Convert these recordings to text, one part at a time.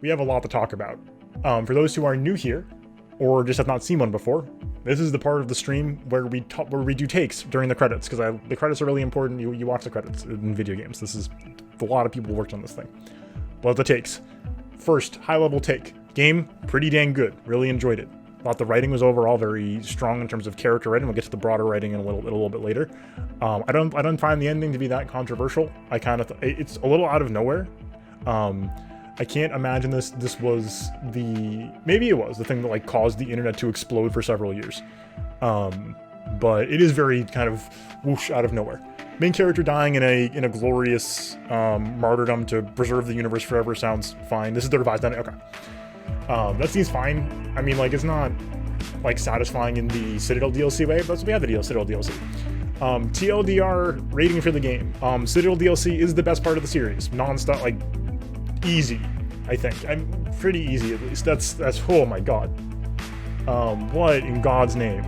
we have a lot to talk about. For those who are new here, or just have not seen one before, this is the part of the stream where we do takes during the credits, because the credits are really important. You watch the credits in video games. This is a lot of people worked on this thing. But the takes. First, high-level take. Game, pretty dang good. Really enjoyed it. Thought the writing was overall very strong in terms of character writing. We'll get to the broader writing in a little bit later. I don't find the ending to be that controversial. I kind of it's a little out of nowhere. I can't imagine this was maybe it was the thing that like caused the internet to explode for several years. But it is very kind of whoosh out of nowhere. Main character dying in a glorious martyrdom to preserve the universe forever sounds fine. This is the revised ending. Okay. That seems fine. I mean, like, it's not like satisfying in the Citadel DLC way, but we have the Citadel DLC. TLDR rating for the game. Citadel DLC is the best part of the series. Non-stop, like, easy, I think. I'm pretty easy, at least. That's oh my god. What in God's name?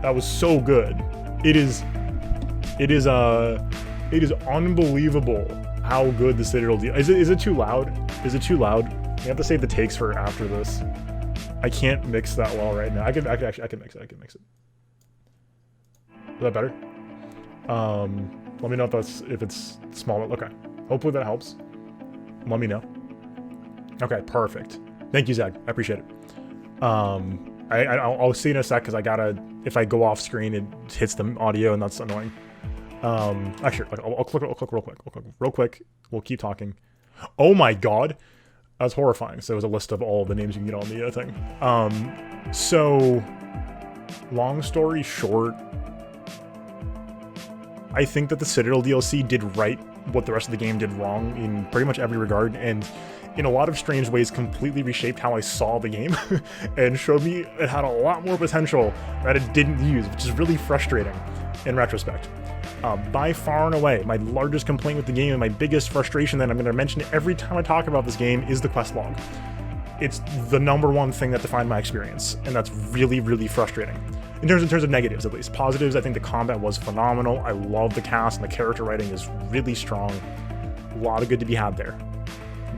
That was so good. It is unbelievable how good the Citadel DLC is. It too loud? Is it too loud? You have to save the takes for after this. I can't mix that well right now. I can mix it. I can mix it. Is that better? Let me know if it's small. Okay. Hopefully that helps. Let me know. Okay, perfect. Thank you, Zach. I appreciate it. I'll see in a sec because I gotta. If I go off screen, it hits the audio and that's annoying. Actually, I'll click real quick. We'll keep talking. Oh my god. That's horrifying. So it was a list of all the names you can get on the thing. So, long story short, I think that the Citadel DLC did right what the rest of the game did wrong in pretty much every regard, and in a lot of strange ways completely reshaped how I saw the game and showed me it had a lot more potential that it didn't use, which is really frustrating in retrospect. By far and away, my largest complaint with the game and my biggest frustration that I'm going to mention every time I talk about this game is the quest log. It's the #1 thing that defined my experience, and that's really, really frustrating. In terms of negatives, at least. Positives, I think the combat was phenomenal. I love the cast, and the character writing is really strong. A lot of good to be had there.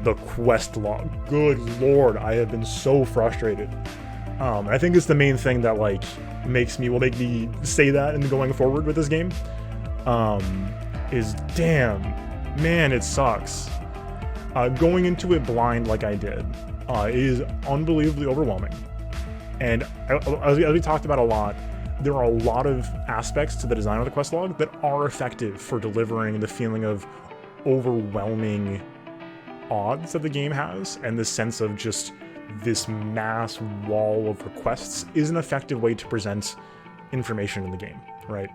The quest log. Good lord, I have been so frustrated. I think it's the main thing that like will make me say that in going forward with this game. Is damn, man, it sucks. Going into it blind like I did is unbelievably overwhelming. And as we talked about a lot, there are a lot of aspects to the design of the quest log that are effective for delivering the feeling of overwhelming odds that the game has, and the sense of just this mass wall of requests is an effective way to present information in the game, right?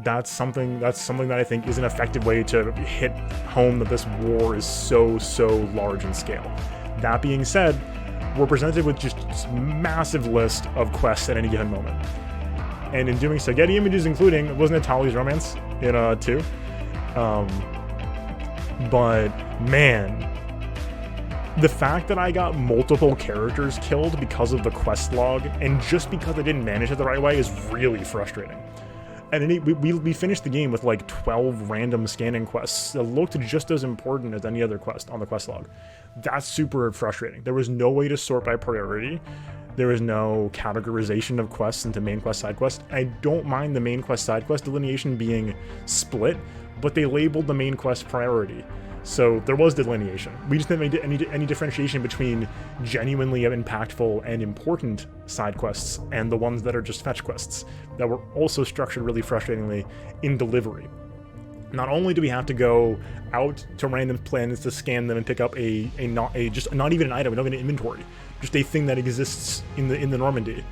That's something that I think is an effective way to hit home that this war is so large in scale. That being said, we're presented with just this massive list of quests at any given moment. And in doing so, Getty Images including, wasn't it Tali's Romance in 2? But man, the fact that I got multiple characters killed because of the quest log, and just because I didn't manage it the right way, is really frustrating. And then we finished the game with like 12 random scanning quests that looked just as important as any other quest on the quest log. That's super frustrating. There was no way to sort by priority. There was no categorization of quests into main quest, side quest. I don't mind the main quest, side quest delineation being split, but they labeled the main quest priority. So there was delineation. We just didn't make any differentiation between genuinely impactful and important side quests and the ones that are just fetch quests that were also structured really frustratingly in delivery. Not only do we have to go out to random planets to scan them and pick up not even an item, not even an inventory, just a thing that exists in the Normandy.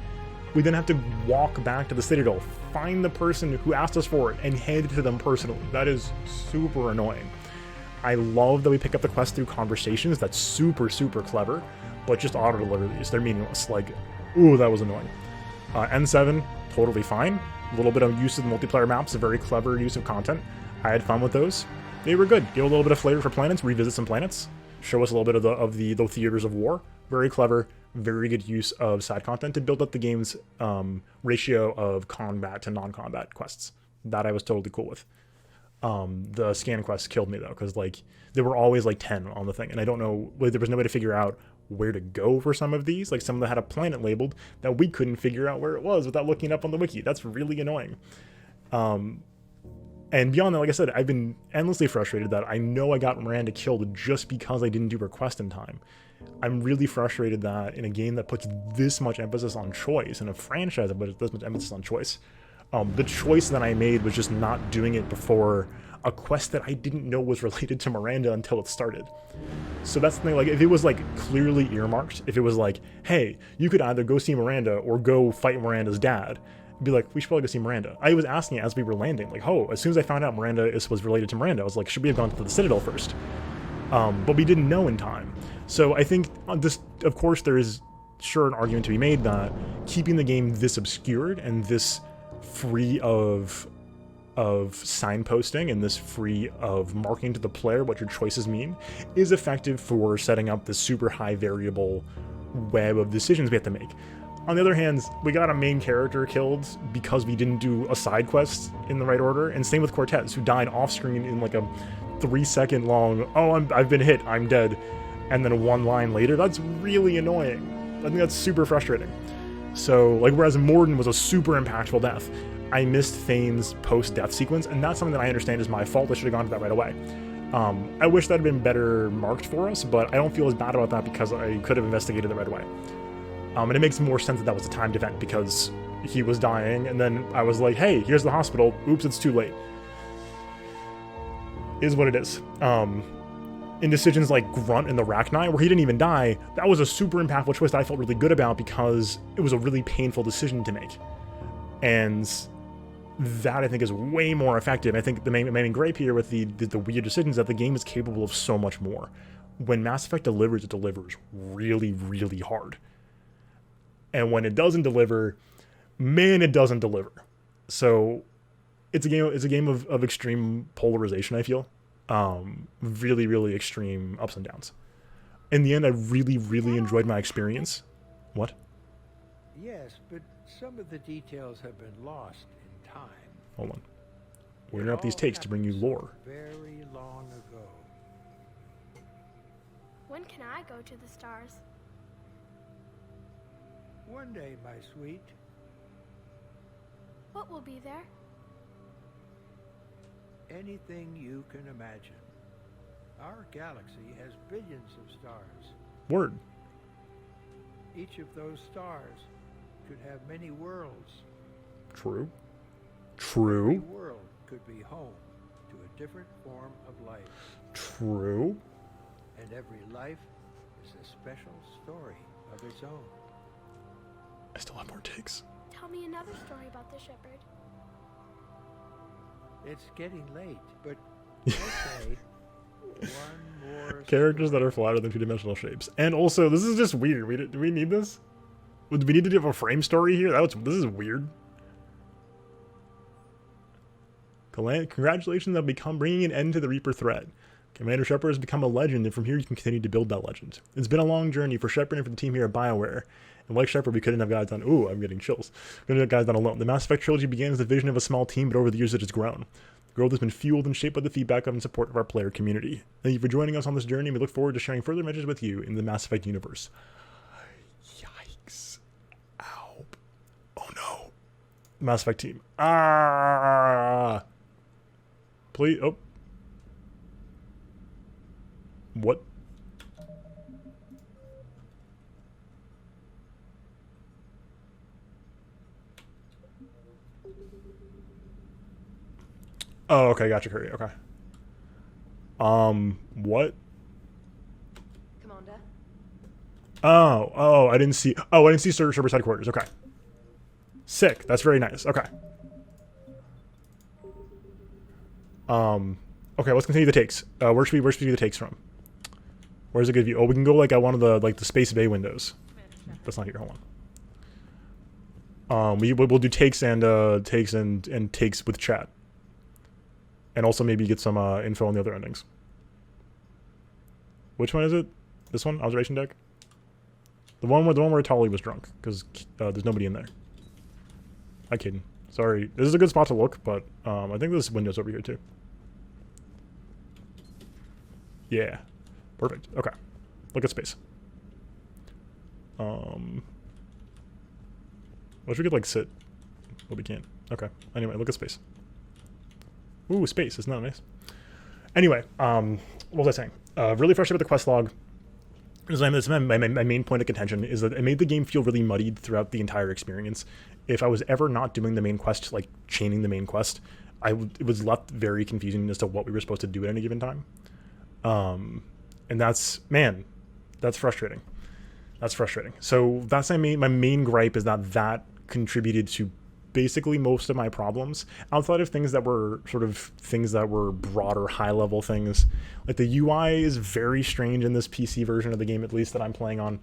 We then have to walk back to the Citadel, find the person who asked us for it, and hand it to them personally. That is super annoying. I love that we pick up the quest through conversations. That's super clever, but just auto-deliver these. They're meaningless. Like, ooh, that was annoying. N7, totally fine. A little bit of use of multiplayer maps, a very clever use of content. I had fun with those. They were good. Give a little bit of flavor for planets, revisit some planets, show us a little bit of the theaters of war. Very clever, very good use of side content to build up the game's ratio of combat to non-combat quests. That I was totally cool with. The scan quest killed me though, because like there were always like 10 on the thing, and I don't know, like, there was no way to figure out where to go for some of these. Like some of them had a planet labeled that we couldn't figure out where it was without looking it up on the wiki. That's really annoying. And beyond that, like I said, I've been endlessly frustrated that I know I got Miranda killed just because I didn't do her quest in time. I'm really frustrated that in a game that puts this much emphasis on choice, in a franchise that puts this much emphasis on choice, the choice that I made was just not doing it before a quest that I didn't know was related to Miranda until it started. So that's the thing, like, if it was like clearly earmarked, if it was like, hey, you could either go see Miranda or go fight Miranda's dad, I'd be like, we should probably go see Miranda. I was asking it as we were landing, like, oh, as soon as I found out Miranda was related to Miranda, I was like, should we have gone to the Citadel first? But we didn't know in time. So I think this, of course, there is sure an argument to be made that keeping the game this obscured and this free of signposting and this free of marking to the player what your choices mean is effective for setting up this super high variable web of decisions we have to make. On the other hand, we got a main character killed because we didn't do a side quest in the right order, and same with Cortez, who died off screen in like a 3-second long, oh, I've been hit, I'm dead, and then one line later. That's really annoying. I think that's super frustrating. So, like, whereas Morden was a super impactful death, I missed Thane's post-death sequence, and that's something that I understand is my fault. I should have gone to that right away. I wish that had been better marked for us, but I don't feel as bad about that because I could have investigated it right away. And it makes more sense that that was a timed event because he was dying, and then I was like, hey, here's the hospital. Oops, it's too late. Is what it is. In decisions like Grunt and the Rachni, where he didn't even die, that was a super impactful choice that I felt really good about because it was a really painful decision to make. And that, I think, is way more effective. I think the main gripe here with the weird decisions is that the game is capable of so much more. When Mass Effect delivers, it delivers really, really hard. And when it doesn't deliver, man, it doesn't deliver. So it's a game of extreme polarization, I feel. Really, really extreme ups and downs. In the end, I really, really enjoyed my experience. What? Yes, but some of the details have been lost in time. Hold on. We're gonna up these takes to bring you lore. Very long ago. When can I go to the stars? One day, my sweet. What will be there? Anything you can imagine. Our galaxy has billions of stars. Word. Each of those stars could have many worlds. True. Every True. world could be home to a different form of life. True. And every life is a special story of its own. I still have more takes. Tell me another story about the shepherd. It's getting late, but okay. One more Characters story. that are flatter than two-dimensional shapes. And also, this is just weird. Do we need this? Do we need to do a frame story here? This is weird. Congratulations on bringing an end to the Reaper threat. Commander Shepard has become a legend, and from here you can continue to build that legend. It's been a long journey for Shepard and for the team here at BioWare. And like Shepard, we couldn't have guys done. Ooh, I'm getting chills. Couldn't have guys done alone. The Mass Effect trilogy began as the vision of a small team, but over the years it has grown. The growth has been fueled and shaped by the feedback of and support of our player community. Thank you for joining us on this journey, and we look forward to sharing further adventures with you in the Mass Effect universe. Yikes. Ow. Oh no. Mass Effect team. Ah. Please. Oh. What? Oh, okay, gotcha, Curry. Okay. What? Commander. Oh, I didn't see. Oh, I didn't see Sir Sherbert's headquarters. Okay. Sick. That's very nice. Okay. Okay, let's continue the takes. Where should we do the takes from? Where's a good view? Oh, we can go like at one of the the space bay windows. That's not here. Hold on. We'll do takes and takes with chat. And also maybe get some info on the other endings. Which one is it? This one? Observation deck? The one where Tali was drunk, because there's nobody in there. I'm kidding. Sorry. This is a good spot to look, but I think this window's over here too. Yeah. Perfect. Okay. Look at space. Wish we could like sit, but we can't. Okay. Anyway, look at space. Ooh, space. Isn't that nice? Anyway, what was I saying? Really frustrated with the quest log. This is my main point of contention, is that it made the game feel really muddied throughout the entire experience. If I was ever not doing the main quest, like chaining the main quest, it was left very confusing as to what we were supposed to do at any given time. And that's frustrating. That's frustrating. So that's my main gripe, is that contributed to basically most of my problems, outside of things that were broader, high level things. Like the UI is very strange in this PC version of the game, at least that I'm playing on.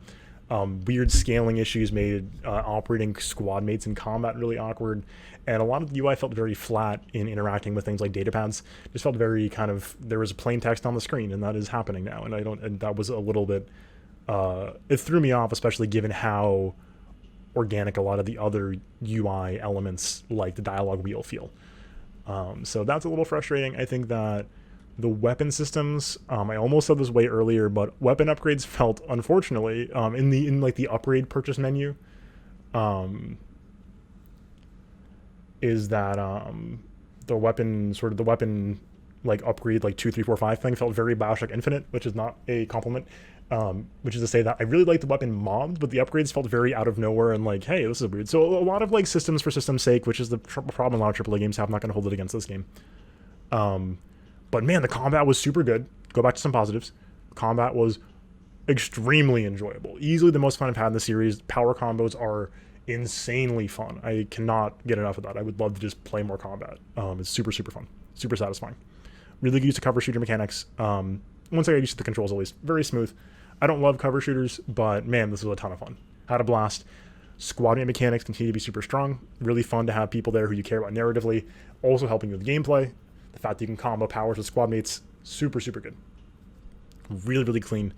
Weird scaling issues made operating squad mates in combat really awkward, and a lot of the UI felt very flat in interacting with things like datapads. Just felt very kind of, there was plain text on the screen, and that is happening now, and that was a little bit, it threw me off, especially given how organic a lot of the other UI elements like the dialogue wheel feel. So that's a little frustrating. I think that the weapon systems, I almost said this way earlier, but weapon upgrades felt, unfortunately, in the upgrade purchase menu, is that the weapon like upgrade, like 2, 3, 4, 5 thing felt very Bioshock Infinite, which is not a compliment. Which is to say that I really liked the weapon mobbed, but the upgrades felt very out of nowhere and like, hey, this is weird. So a lot of like systems for system's sake, which is the problem a lot of AAA games have. I'm not going to hold it against this game. But man, the combat was super good. Go back to some positives. Combat was extremely enjoyable. Easily the most fun I've had in the series. Power combos are insanely fun. I cannot get enough of that. I would love to just play more combat. It's super, super fun. Super satisfying. Really good use of cover shooter mechanics. Once I got used to the controls, at least. Very smooth. I don't love cover shooters, but man, this was a ton of fun. Had a blast. Squad mate mechanics continue to be super strong. Really fun to have people there who you care about narratively. Also helping you with gameplay. The fact that you can combo powers with squad mates, super, super good. Really, really clean.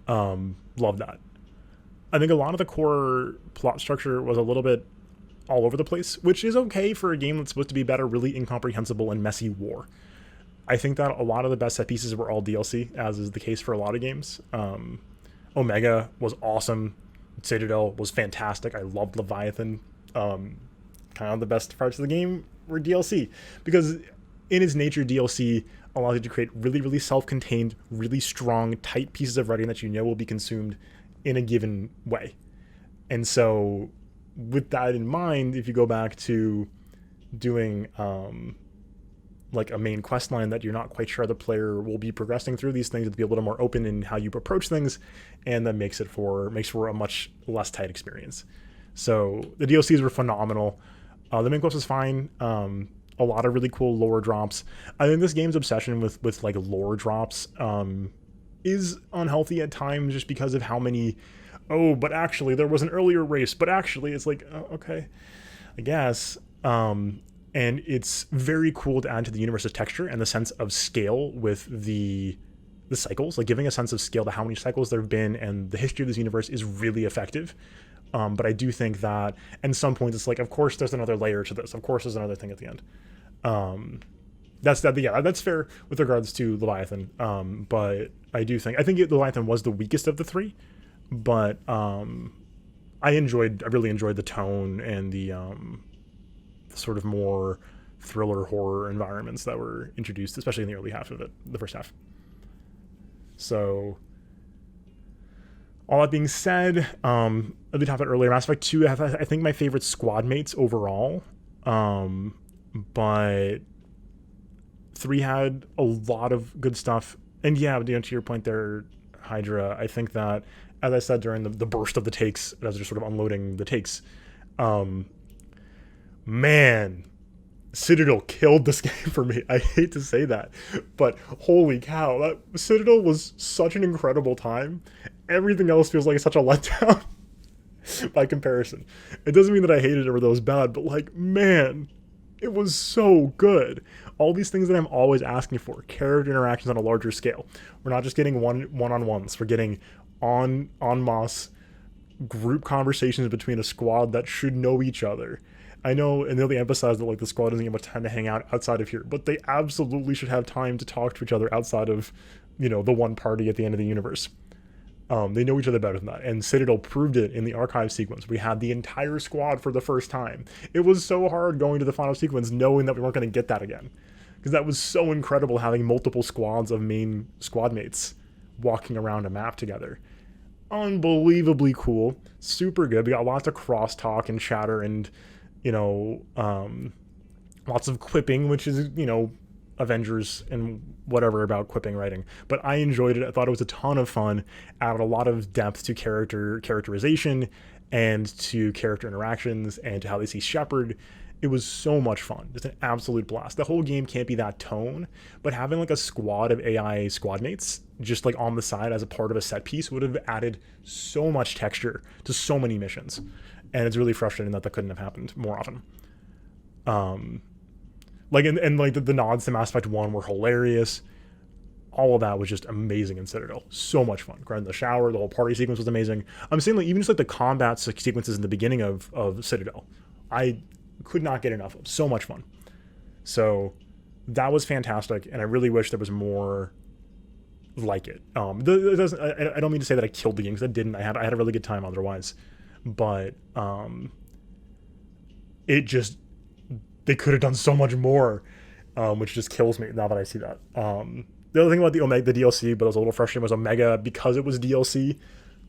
Love that. I think a lot of the core plot structure was a little bit all over the place, which is okay for a game that's supposed to be about a really incomprehensible and messy war. I think that a lot of the best set pieces were all DLC, as is the case for a lot of games. Omega was awesome. Citadel was fantastic. I loved Leviathan. Kind of the best parts of the game were DLC, because in its nature, DLC allows you to create really, really self-contained, really strong, tight pieces of writing that you know will be consumed in a given way. And so with that in mind, if you go back to doing like a main quest line that you're not quite sure the player will be progressing through these things, to be a little more open in how you approach things, and that makes for a much less tight experience. So the DLCs were phenomenal. The main quest was fine. A lot of really cool lore drops. I think this game's obsession with like lore drops is unhealthy at times, just because of how many, oh, but actually there was an earlier race, but actually it's like, oh, okay, I guess. And it's very cool to add to the universe's texture and the sense of scale with the cycles, like giving a sense of scale to how many cycles there have been, and the history of this universe is really effective. But I do think that at some point it's like, of course there's another layer to this. Of course there's another thing at the end. That's fair with regards to Leviathan. But I think Leviathan was the weakest of the three, but I really enjoyed the tone and the sort of more thriller horror environments that were introduced, especially in the early half of it, the first half. So all that being said, I did talk about earlier, Mass Effect 2, I think my favorite squad mates overall, but 3 had a lot of good stuff. And yeah, to your point there, Hydra, I think that, as I said during the burst of the takes, as they're sort of unloading the takes, man, Citadel killed this game for me. I hate to say that, but holy cow, that Citadel was such an incredible time. Everything else feels like such a letdown by comparison. It doesn't mean that I hated it or that it was bad, but like, man, it was so good. All these things that I'm always asking for, character interactions on a larger scale. We're not just getting one-on-ones. We're getting en masse group conversations between a squad that should know each other. I know, and they emphasize that like the squad doesn't get much time to hang out outside of here, but they absolutely should have time to talk to each other outside of the one party at the end of the universe. They know each other better than that. And Citadel proved it in the archive sequence. We had the entire squad for the first time. It was so hard going to the final sequence knowing that we weren't going to get that again. Because that was so incredible having multiple squads of main squad mates walking around a map together. Unbelievably cool. Super good. We got lots of crosstalk and chatter and, lots of quipping, which is, Avengers and whatever about quipping writing. But I enjoyed it. I thought it was a ton of fun. Added a lot of depth to characterization and to character interactions and to how they see Shepard. It was so much fun. Just an absolute blast. The whole game can't be that tone, but having like a squad of AI squad mates just like on the side as a part of a set piece would have added so much texture to so many missions. And it's really frustrating that couldn't have happened more often. The nods to Mass Effect 1 were hilarious. All of that was just amazing in Citadel. So much fun. Grabbing the shower, the whole party sequence was amazing. I'm saying even just like the combat sequences in the beginning of Citadel, I could not get enough of. So much fun. So that was fantastic, and I really wish there was more like it. I don't mean to say that I killed the game, because I didn't. I had a really good time otherwise, but they could have done so much more, which just kills me now that I see that. The other thing about the DLC, but it was a little frustrating, was Omega, because it was DLC,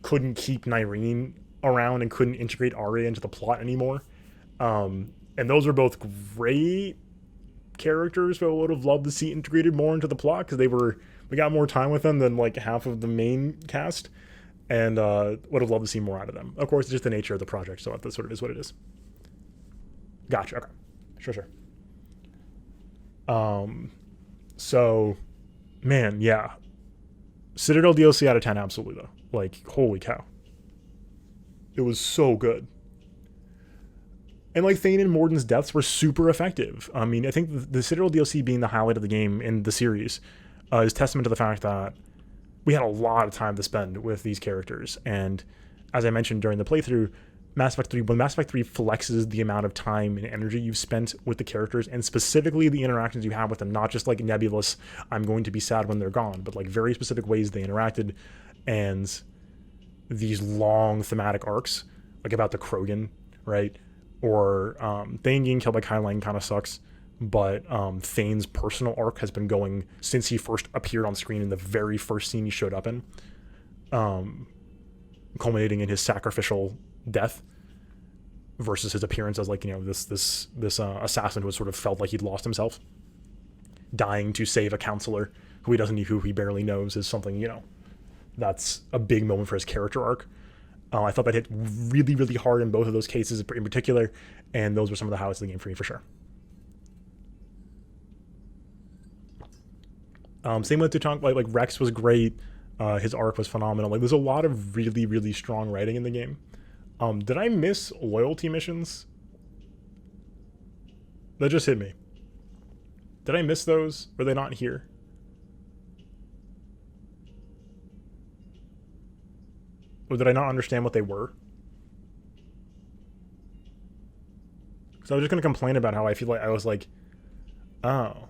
couldn't keep Nyreen around and couldn't integrate Arya into the plot anymore. And those are both great characters, but I would have loved to see integrated more into the plot, because we got more time with them than like half of the main cast, and would have loved to see more out of them. Of course, it's just the nature of the project, so that sort of is what it is. Gotcha. Okay. Sure. So, man, yeah. Citadel DLC out of 10, absolutely, though. Like, holy cow. It was so good. And, like, Thane and Morden's deaths were super effective. I mean, I think the Citadel DLC being the highlight of the game in the series is testament to the fact that we had a lot of time to spend with these characters. And as I mentioned during the playthrough, when Mass Effect 3 flexes the amount of time and energy you've spent with the characters, and specifically the interactions you have with them, not just like nebulous, I'm going to be sad when they're gone, but like very specific ways they interacted, and these long thematic arcs, like about the Krogan, right? Or Thane getting killed by Kylang kind of sucks, but Thane's personal arc has been going since he first appeared on screen in the very first scene he showed up in, culminating in his sacrificial death versus his appearance as like this assassin who sort of felt like he'd lost himself, dying to save a counselor who he barely knows, is something that's a big moment for his character arc. I thought that hit really, really hard in both of those cases in particular, and those were some of the highlights of the game for me for sure. Same with Tutank, like Rex was great. His arc was phenomenal. Like there's a lot of really, really strong writing in the game. Did I miss loyalty missions? That just hit me. Did I miss those? Were they not here? Or did I not understand what they were? Because I was just going to complain about how I feel like I was like, oh.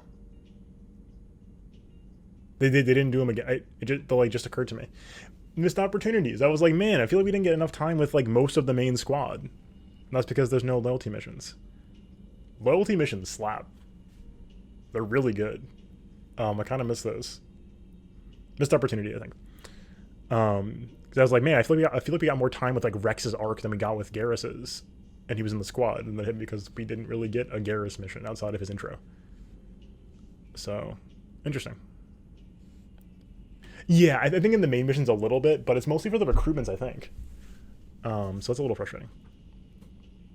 They didn't do them again. It just occurred to me. Missed opportunities. I was like, man, I feel like we didn't get enough time with like most of the main squad. And that's because there's no loyalty missions. Loyalty missions slap. They're really good. I kind of miss those. Missed opportunity, I think. Because I was like, man, I feel like we got more time with like Rex's arc than we got with Garrus's, and he was in the squad, and that hit me because we didn't really get a Garrus mission outside of his intro. So, interesting. Yeah, I think in the main missions a little bit, but it's mostly for the recruitments, I think. So it's a little frustrating.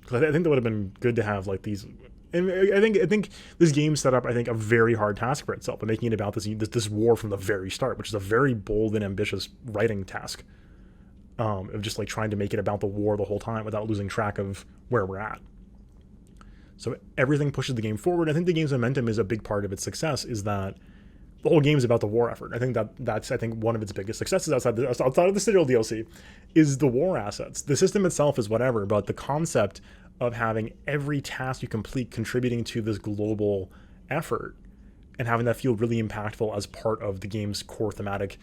Because I think that would have been good to have like these. And I think this game set up, I think, a very hard task for itself by making it about this war from the very start, which is a very bold and ambitious writing task. Of just like trying to make it about the war the whole time without losing track of where we're at. So everything pushes the game forward. I think the game's momentum is a big part of its success, is that the whole game is about the war effort. I think that's one of its biggest successes outside of the Citadel DLC is the war assets. The system itself is whatever, but the concept of having every task you complete contributing to this global effort and having that feel really impactful as part of the game's core thematic,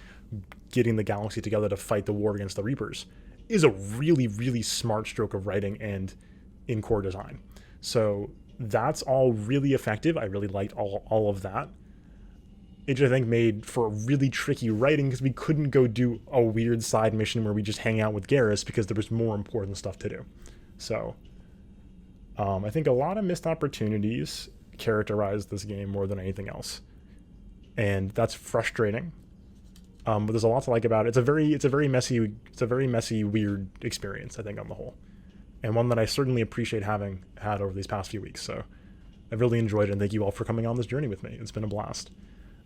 getting the galaxy together to fight the war against the Reapers, is a really, really smart stroke of writing and in core design. So that's all really effective. I really liked all of that. It just, I think, made for really tricky writing because we couldn't go do a weird side mission where we just hang out with Garrus because there was more important stuff to do. So I think a lot of missed opportunities characterize this game more than anything else, and that's frustrating. But there's a lot to like about it. It's a very messy, weird experience, I think, on the whole, and one that I certainly appreciate having had over these past few weeks. So I've really enjoyed it, and thank you all for coming on this journey with me. It's been a blast.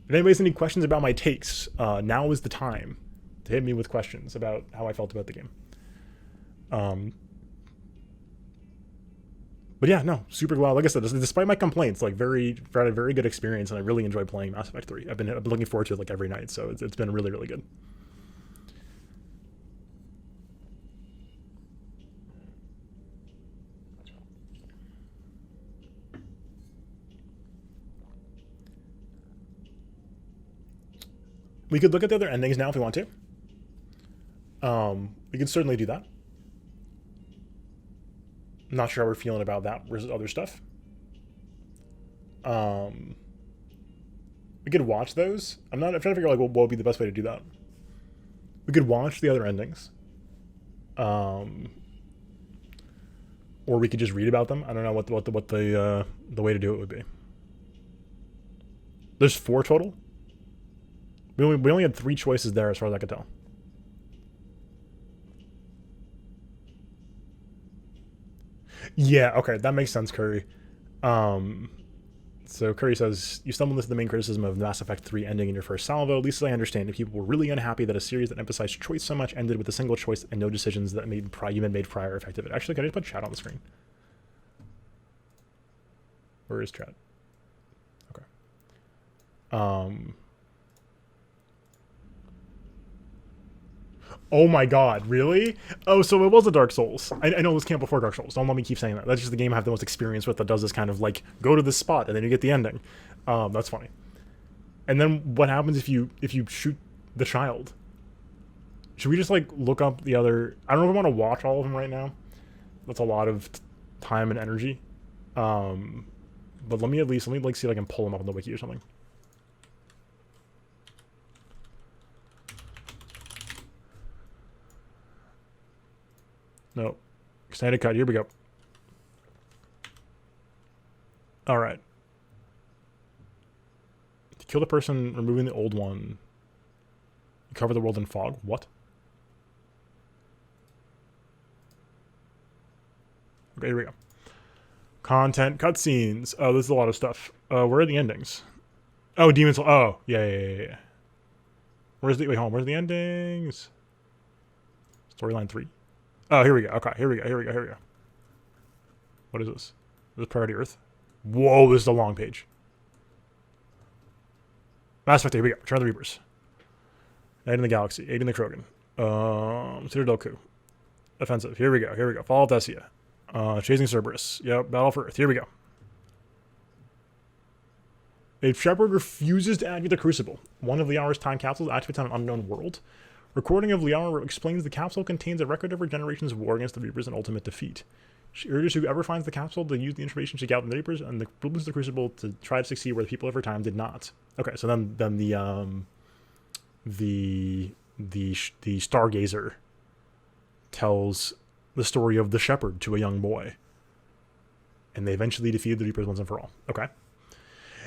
If anybody has any questions about my takes, now is the time to hit me with questions about how I felt about the game. But yeah, no, super glad. Like I said, despite my complaints, like had a very good experience, and I really enjoyed playing Mass Effect 3. I've been looking forward to it like every night, so it's been really, really good. We could look at the other endings now if we want to. We could certainly do that. I'm not sure how we're feeling about that versus other stuff. We could watch those. I'm trying to figure out like what would be the best way to do that. We could watch the other endings. Or we could just read about them. I don't know what the way to do it would be. There's 4 total. We only had 3 choices there as far as I could tell. Yeah, okay, that makes sense, Curry. So Curry says, you stumbled into the main criticism of Mass Effect 3 ending in your first salvo. At least I understand if people were really unhappy that a series that emphasized choice so much ended with a single choice and no decisions that you had made prior effective. Actually, can I just put chat on the screen? Where is chat? Okay. Oh my god, really? Oh, so it was a Dark Souls. I know this came before Dark Souls. Don't let me keep saying that. That's just the game I have the most experience with that does this kind of like, go to this spot and then you get the ending. That's funny. And then what happens if you shoot the child? Should we just like look up the other... I don't know if I want to watch all of them right now. That's a lot of time and energy. But let me like see if I can pull them up on the wiki or something. No. Extended cut. Here we go. All right. To kill the person, removing the old one. Cover the world in fog. What? Okay, here we go. Content, cutscenes. Oh, this is a lot of stuff. Where are the endings? Oh, Demon's... Oh, yeah. Where's the... Wait, hold on. Where's the endings? Storyline 3. Oh, here we go. Okay, here we go. What is this? Is this Priority Earth? Whoa, this is a long page. Mass Effect, here we go. Return of the Reapers. Night in the Galaxy. Aiding the Krogan. Citadel Coup. Offensive. Here we go. Fall of Thessia. Chasing Cerberus. Yep, Battle for Earth. Here we go. If Shepard refuses to activate the Crucible, one of Liara's time capsules activates on an unknown world. Recording of Liara explains the capsule contains a record of her generation's war against the Reapers and ultimate defeat. She urges whoever finds the capsule to use the information to get out the Reapers and the rules of the Crucible to try to succeed where the people of her time did not. Okay, so then the Stargazer tells the story of the Shepherd to a young boy, and they eventually defeated the Reapers once and for all. Okay.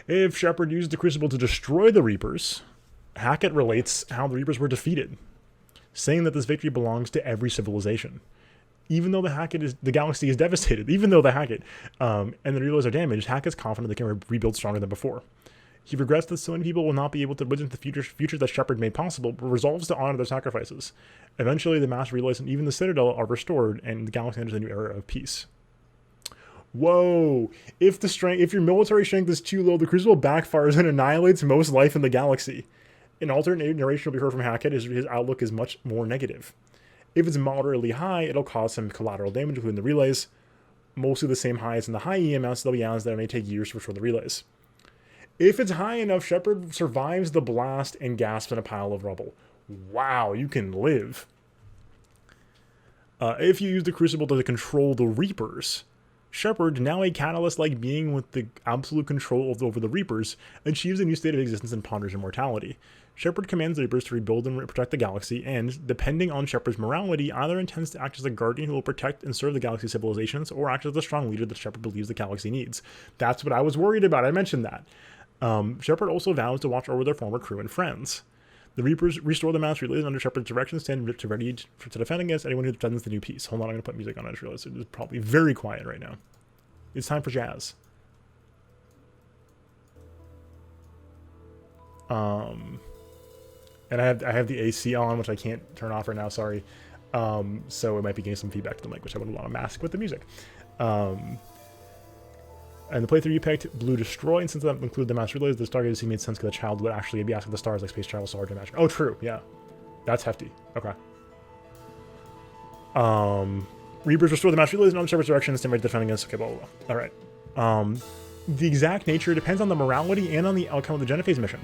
If Shepard used the Crucible to destroy the Reapers, Hackett relates how the Reapers were defeated, saying that this victory belongs to every civilization. Even though the galaxy is devastated, even though the Hackett and the Reapers are damaged, Hackett's confident they can rebuild stronger than before. He regrets that so many people will not be able to witness the future that Shepard made possible, but resolves to honor their sacrifices. Eventually, the Master Relays and even the Citadel are restored, and the galaxy enters a new era of peace. Whoa! If your military strength is too low, the Crucible backfires and annihilates most life in the galaxy. An alternate narration will be heard from Hackett. His outlook is much more negative. If it's moderately high, it'll cause some collateral damage, including the relays. Mostly the same highs in the high EMS, there'll be EMS that may take years to restore the relays. If it's high enough, Shepard survives the blast and gasps in a pile of rubble. Wow, you can live. If you use the Crucible to control the Reapers, Shepard, now a catalyst-like being with the absolute control over the Reapers, achieves a new state of existence and ponders immortality. Shepard commands the Reapers to rebuild and protect the galaxy, and, depending on Shepard's morality, either intends to act as a guardian who will protect and serve the galaxy's civilizations, or act as the strong leader that Shepard believes the galaxy needs. That's what I was worried about. I mentioned that. Shepard also vows to watch over their former crew and friends. The Reapers restore the mass relays under Shepard's direction, stand ready to defend against anyone who threatens the new peace. Hold on, I'm going to put music on. I just realized it's probably very quiet right now. It's time for jazz. And I have the AC on, which I can't turn off right now, sorry. So it might be getting some feedback to the mic, which I wouldn't want to mask with the music. And the playthrough you picked, Blue Destroy, and since that included the mass relays, the Stargate scene made sense because the child would actually be asking the stars like space travel, Sergeant Magic. Oh, true, yeah. That's hefty. Okay. Reapers restore the mass relays in all Shepard's direction, stand ready defending us. Okay, blah, blah, blah. Alright. The exact nature depends on the morality and on the outcome of the Genophase mission.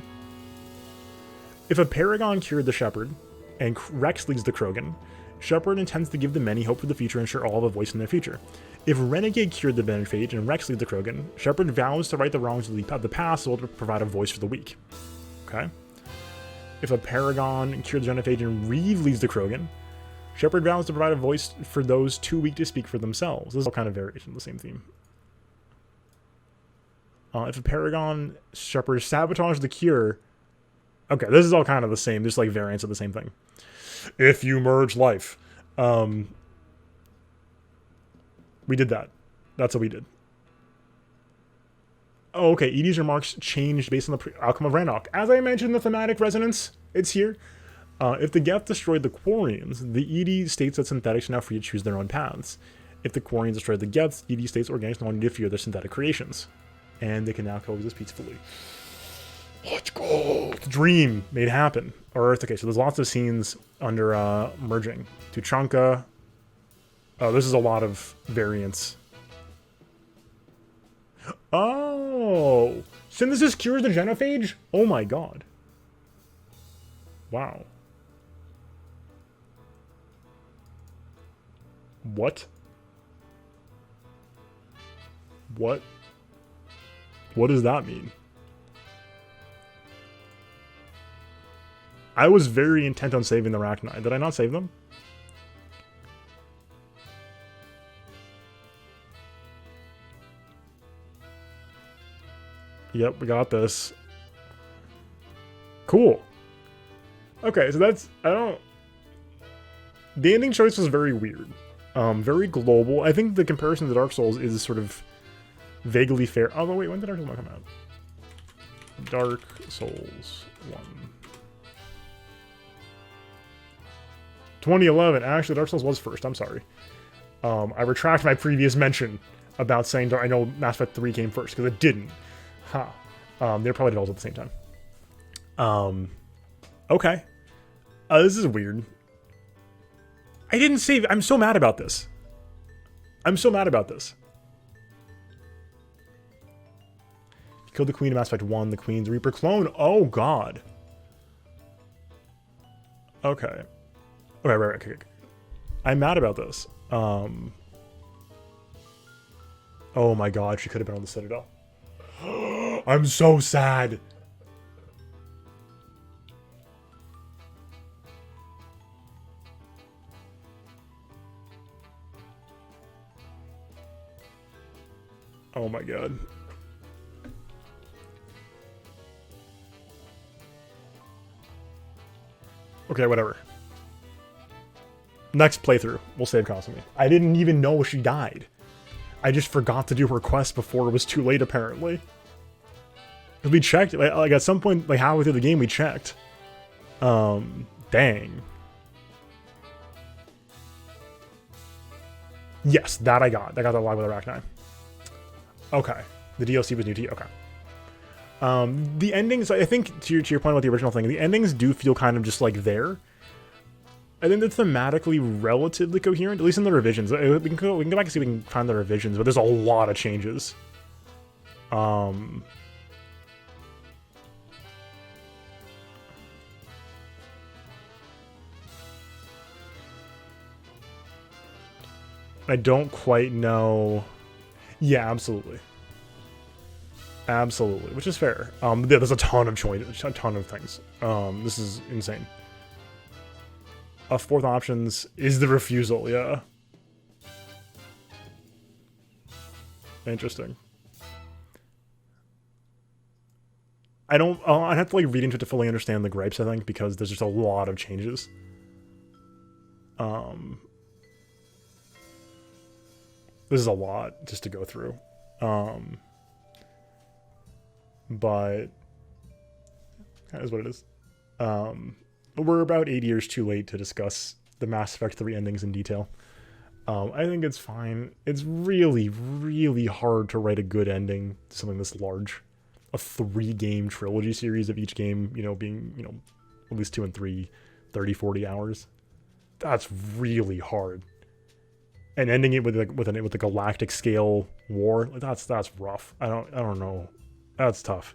If a Paragon cured the Shepard, and Rex leads the Krogan, Shepard intends to give the many hope for the future and ensure all have a voice in their future. If Renegade cured the Genophage and Rex leads the Krogan, Shepard vows to right the wrongs of the past so to provide a voice for the weak. Okay? If a Paragon cured the Genophage and Reeve leads the Krogan, Shepard vows to provide a voice for those too weak to speak for themselves. This is all kind of variation of the same theme. If a Paragon, Shepard sabotage the cure. Okay, this is all kind of the same. There's like variants of the same thing. If you merge life. We did that. That's what we did. Oh, okay. Edie's remarks changed based on the outcome of Rannoch. As I mentioned, the thematic resonance, it's here. If the Geth destroyed the Quarians, the Edie states that synthetics are now free to choose their own paths. If the Quarians destroyed the Geths, Edie states organics no longer need to fear their synthetic creations. And they can now coexist peacefully. Let's go! The dream made happen. Or Earth. Okay, so there's lots of scenes under merging. Tuchanka. Oh, this is a lot of variants. Oh! Synthesis cures the Genophage? Oh my god. Wow. What? What? What does that mean? I was very intent on saving the Rachni. Did I not save them? Yep, we got this. Cool. Okay, so that's... I don't... The ending choice was very weird. Very global. I think the comparison to Dark Souls is sort of vaguely fair. Although, wait, when did Dark Souls 1 come out? Dark Souls 1. 2011. Actually, Dark Souls was first. I'm sorry. I retract my previous mention about saying I know Mass Effect 3 came first, because it didn't. Huh. They're probably developed at the same time. Okay. This is weird. I didn't save. I'm so mad about this. I'm so mad about this. You killed the Queen of Mass Effect 1, the Queen's Reaper clone. Oh, God. Okay. Right. Okay. I'm mad about this. Oh my God, she could have been on the Citadel. I'm so sad. Oh my God. Okay, whatever. Next playthrough, we'll save Kasumi. I didn't even know she died. I just forgot to do her quest before it was too late, apparently. We checked, like at some point, like halfway through the game, we checked. Dang. Yes, that I got. I got that log with Arachni. Okay. The DLC was new to you. Okay. The endings, I think, to your point about the original thing, the endings do feel kind of just like there. I think they're thematically relatively coherent, at least in the revisions. We can go back and see if we can find the revisions, but there's a lot of changes. I don't quite know. Yeah, absolutely. Absolutely, which is fair. Yeah, there's a ton of choices, a ton of things. This is insane. Fourth options is the refusal, yeah. Interesting. I don't, I'd have to like read into it to fully understand the gripes, I think, because there's just a lot of changes. This is a lot just to go through. But that is what it is. We're about 8 years too late to discuss the Mass Effect 3 endings in detail. I think it's fine. It's really, really hard to write a good ending to something this large. A 3-game trilogy series of each game, you know, being, you know, at least 2 and 3, 30, 40 hours. That's really hard. And ending it with a galactic scale war, that's rough. I don't know. That's tough.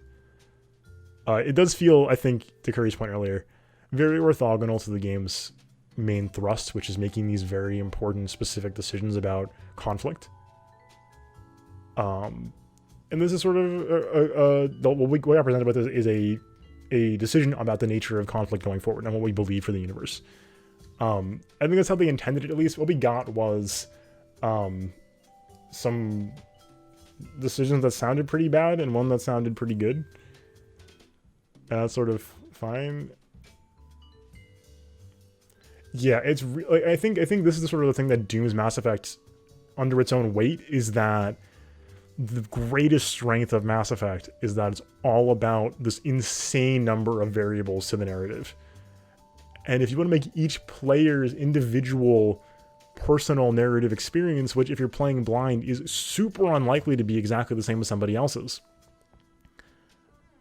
It does feel, I think, to Curry's point earlier, very orthogonal to the game's main thrust, which is making these very important, specific decisions about conflict. And this is sort of what we got presented with is a decision about the nature of conflict going forward and what we believe for the universe. I think that's how they intended it, at least. What we got was some decisions that sounded pretty bad and one that sounded pretty good. That's sort of fine. Yeah, it's I think this is the sort of the thing that dooms Mass Effect under its own weight, is that the greatest strength of Mass Effect is that it's all about this insane number of variables to the narrative. And if you want to make each player's individual personal narrative experience, which if you're playing blind is super unlikely to be exactly the same as somebody else's,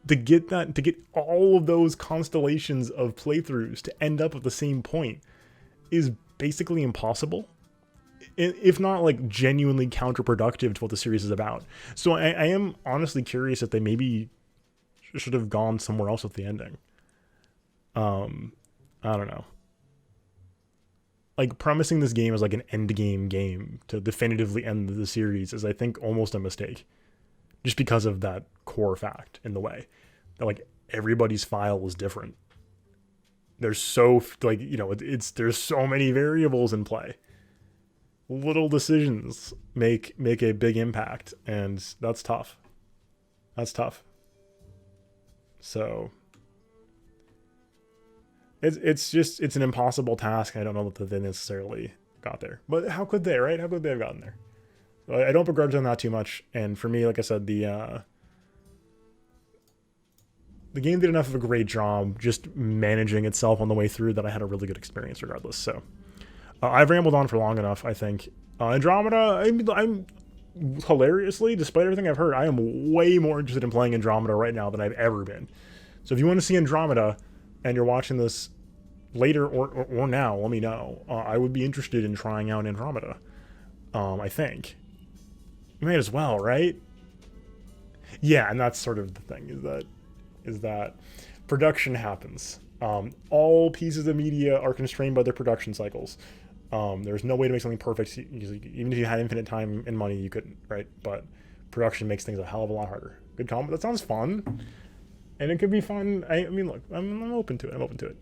to get all of those constellations of playthroughs to end up at the same point is basically impossible, if not like genuinely counterproductive to what the series is about. So I am honestly curious if they maybe should have gone somewhere else with the ending. I don't know. Like, promising this game as like an end game to definitively end the series is, I think, almost a mistake. Just because of that core fact in the way that like everybody's file is different. There's so like, you know, there's so many variables in play. Little decisions make a big impact, and that's tough. That's tough. So it's an impossible task. I don't know that they necessarily got there, but how could they, right? How could they have gotten there? So I don't begrudge them that too much. And for me, like I said, the game did enough of a great job just managing itself on the way through that I had a really good experience regardless. So I've rambled on for long enough, I think. Andromeda, I'm hilariously, despite everything I've heard, I am way more interested in playing Andromeda right now than I've ever been. So if you want to see Andromeda and you're watching this later or now, let me know. I would be interested in trying out Andromeda. I think. You might as well, right? Yeah, and that's sort of the thing, is that production happens. All pieces of media are constrained by their production cycles. There's no way to make something perfect. Even if you had infinite time and money, you couldn't, right? But production makes things a hell of a lot harder. Good comment. That sounds fun. And it could be fun. I mean, look, I'm open to it. I'm open to it.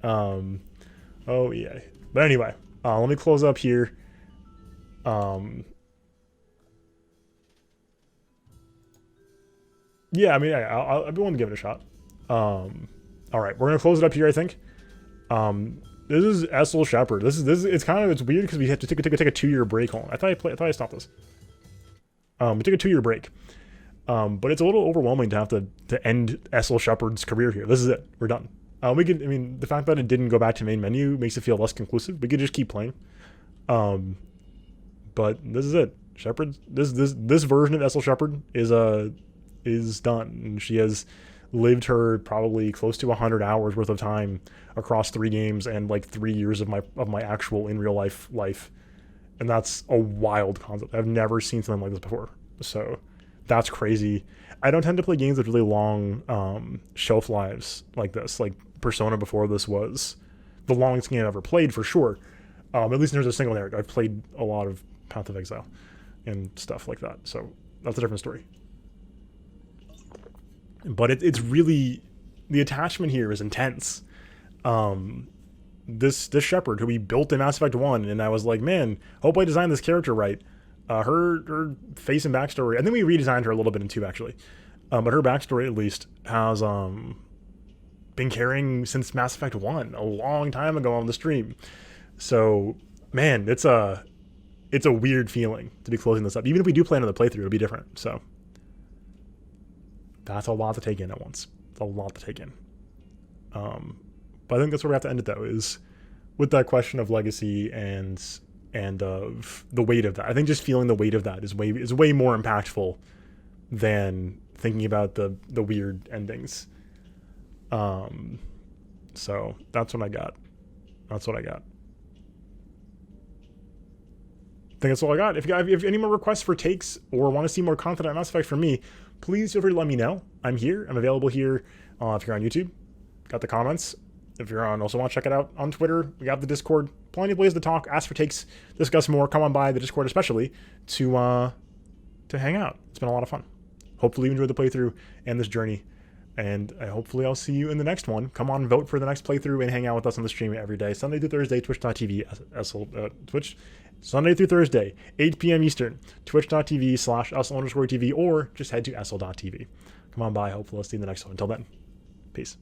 Oh, yeah. But anyway, let me close up here. Yeah, I mean, I'll be willing to give it a shot. All right, we're gonna close it up here, I think. This is Essel Shepherd. It's weird because we have to take a 2-year break. I thought I stopped this. We took a 2-year break. But it's a little overwhelming to have to end Essel Shepherd's career here. This is it. We're done. The fact that it didn't go back to main menu makes it feel less conclusive. We could just keep playing. But this is it. Shepherd. This version of Essel Shepherd is done, and she has lived her probably close to 100 hours worth of time across 3 games and like 3 years of my actual in real life, and that's a wild concept. I've never seen something like this before. So that's crazy. I don't tend to play games with really long shelf lives like this. Like Persona before this was the longest game I've ever played for sure. At least in terms of single narrative. I've played a lot of Path of Exile and stuff like that. So that's a different story. But it's really, the attachment here is intense. This Shepard who we built in Mass Effect 1, and I was like, man, hope I designed this character right. Her face and backstory, I think we redesigned her a little bit in 2 actually. But her backstory at least has been carrying since Mass Effect 1, a long time ago on the stream. So man, it's a weird feeling to be closing this up. Even if we do play another playthrough, it'll be different. So that's a lot to take in at once. It's a lot to take in. But I think that's where we have to end it though, is with that question of legacy and of the weight of that. I think just feeling the weight of that is way more impactful than thinking about the weird endings. So that's what I got. That's what I got. I think that's all I got. If you have any more requests for takes or want to see more content on Mass Effect from me, please feel free to let me know. I'm here. I'm available here if you're on YouTube. Got the comments. If you're on, also want to check it out on Twitter. We got the Discord. Plenty of ways to talk, ask for takes, discuss more. Come on by the Discord especially to hang out. It's been a lot of fun. Hopefully you enjoyed the playthrough and this journey. And hopefully I'll see you in the next one. Come on, vote for the next playthrough and hang out with us on the stream every day. Sunday through Thursday, twitch.tv, Twitch. Sunday through Thursday, 8 p.m. Eastern, twitch.tv/usl_TV, or just head to sl.tv. Come on by. Hopefully I'll see you in the next one. Until then, peace.